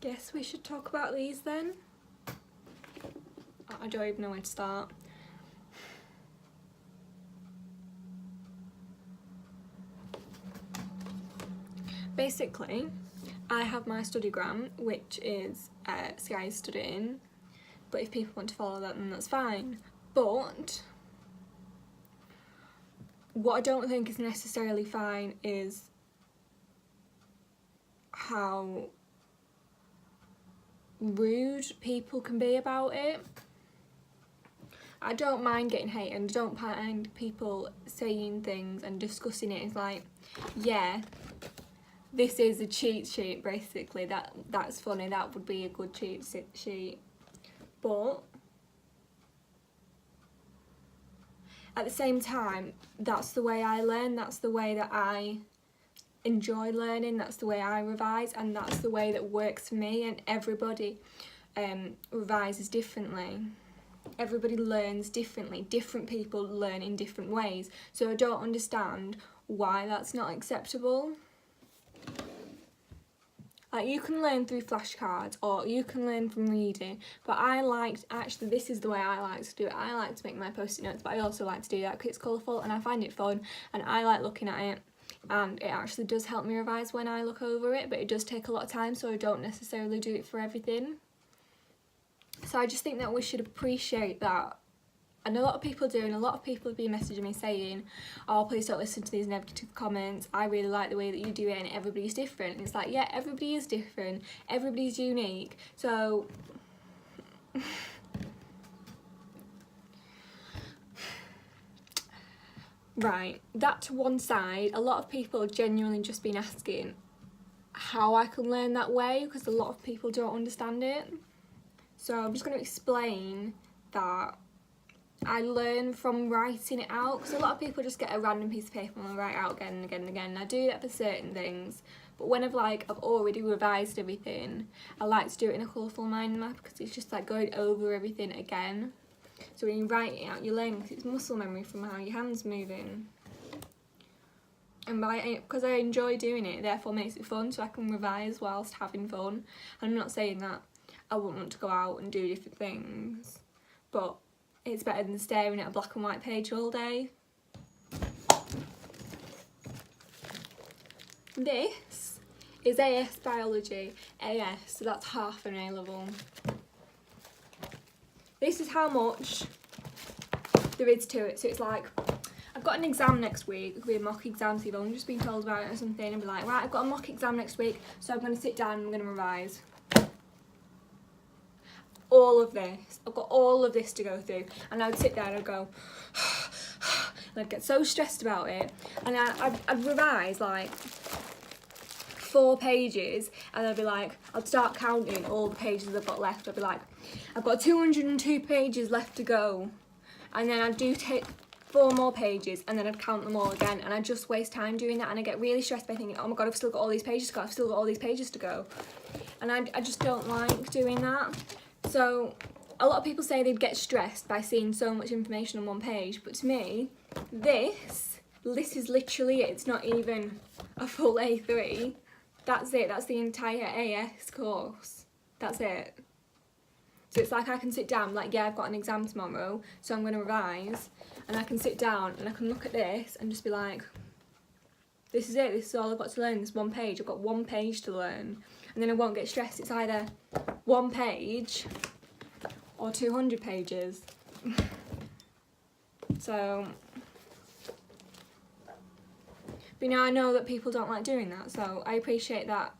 Guess we should talk about these then. I don't even know where to start. Basically, I have my studygram, which is Sky's studying, but if people want to follow that, then that's fine. But what I don't think is necessarily fine is how rude people can be about it. I don't mind getting hate and I don't mind people saying things and discussing it. It's like, yeah, this is a cheat sheet basically, that's funny, that would be a good cheat sheet. But at the same time, that's the way I learn, that's the way that I enjoy learning, that's the way I revise, and that's the way that works for me. And everybody revises differently. Everybody learns differently. Different people learn in different ways. So I don't understand why that's not acceptable. Like, you can learn through flashcards or you can learn from reading, but actually this is the way I like to do it. I like to make my post-it notes, but I also like to do that because it's colourful and I find it fun and I like looking at it, and it actually does help me revise when I look over it, but it does take a lot of time, so I don't necessarily do it for everything. So I just think that we should appreciate that. And a lot of people do, and a lot of people have been messaging me saying, oh, please don't listen to these negative comments, I really like the way that you do it and everybody's different. And it's like, yeah, everybody is different, everybody's unique, so right, that to one side. A lot of people have genuinely just been asking how I can learn that way, because a lot of people don't understand it. So I'm just going to explain that I learn from writing it out, because a lot of people just get a random piece of paper and write out again and again and again, and I do that for certain things, but whenever I've already revised everything, I like to do it in a colourful mind map, because it's just like going over everything again. So when you write it out, you learn, because it's muscle memory from how your hand's moving. And because I enjoy doing it, therefore makes it fun, so I can revise whilst having fun. And I'm not saying that I wouldn't want to go out and do different things, but it's better than staring at a black and white page all day. This is AS Biology, AS, so that's half an A level. This is how much there is to it, so it's like, I've got an exam next week, it'll be a mock exam, so you've only just been told about it or something, and be like, right, I've got a mock exam next week, so I'm going to sit down and I'm going to revise. All of this, I've got all of this to go through, and I'd sit there and I'd go, and I'd get so stressed about it, and I'd revise like 4 pages, and I'd be like, I'd start counting all the pages I've got left. I'd be like, I've got 202 pages left to go, and then I'd take 4 more pages, and then I'd count them all again, and I'd just waste time doing that, and I get really stressed by thinking, oh my god, I've still got all these pages to go, I've still got all these pages to go, and I just don't like doing that. So a lot of people say they'd get stressed by seeing so much information on one page, but to me, this is literally it. It's not even a full A3. That's it, that's the entire AS course. That's it. So it's like I can sit down, like, yeah, I've got an exam tomorrow, so I'm going to revise, and I can sit down and I can look at this and just be like, this is it, this is all I've got to learn, this one page, I've got 1 page to learn, and then I won't get stressed. It's either 1 page or 200 pages. So, but now I know that people don't like doing that, so I appreciate that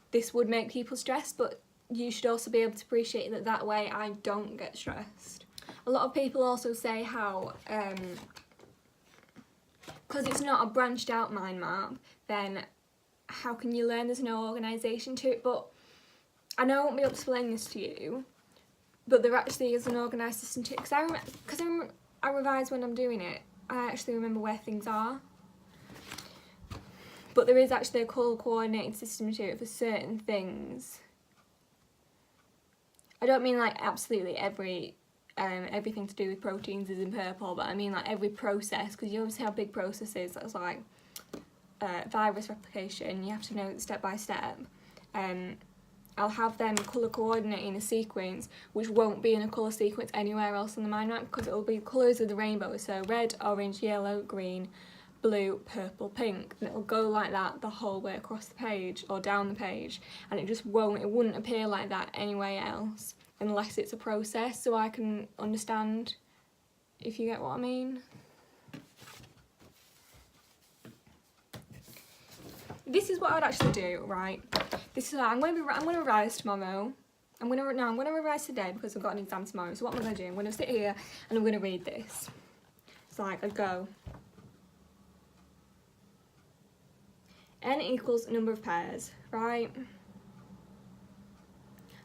this would make people stressed, but you should also be able to appreciate that that way I don't get stressed. A lot of people also say how, because it's not a branched out mind map, then how can you learn? There's no organisation to it, but I know I won't be able to explain this to you, but there actually is an organised system to it, because I revise when I'm doing it, I actually remember where things are. But there is actually a colour coordinated system to it for certain things. I don't mean like absolutely everything to do with proteins is in purple, but I mean like every process, because you obviously have big processes that's like virus replication, you have to know it step by step. I'll have them colour coordinate in a sequence which won't be in a colour sequence anywhere else on the mind map, because it will be colours of the rainbow, so red, orange, yellow, green, blue, purple, pink, and it'll go like that the whole way across the page or down the page, and it wouldn't appear like that anywhere else unless it's a process, so I can understand, if you get what I mean. This is what I'd actually do, right? This is I'm gonna revise tomorrow. I'm gonna revise today because I've got an exam tomorrow. So what am I gonna do? I'm gonna sit here and I'm gonna read this. It's like I'd go N equals number of pairs, right?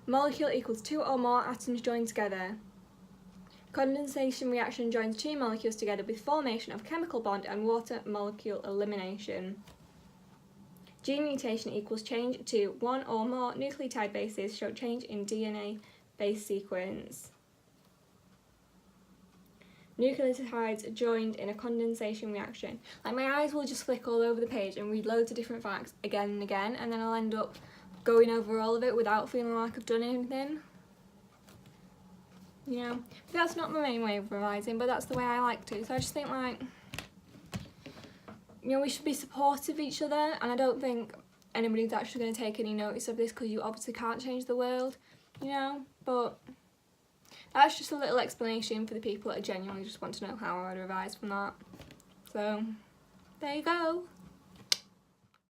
Molecule equals 2 or more atoms joined together. Condensation reaction joins 2 molecules together with formation of chemical bond and water molecule elimination. Gene mutation equals change to 1 or more nucleotide bases, show change in DNA base sequence. Nucleotides joined in a condensation reaction. Like, my eyes will just flick all over the page and read loads of different facts again and again, and then I'll end up going over all of it without feeling like I've done anything. You know, that's not my main way of revising, but that's the way I like to. So I just think, like, you know, we should be supportive of each other, and I don't think anybody's actually going to take any notice of this because you obviously can't change the world, you know, but that's just a little explanation for the people that genuinely just want to know how I would revise from that. So, there you go.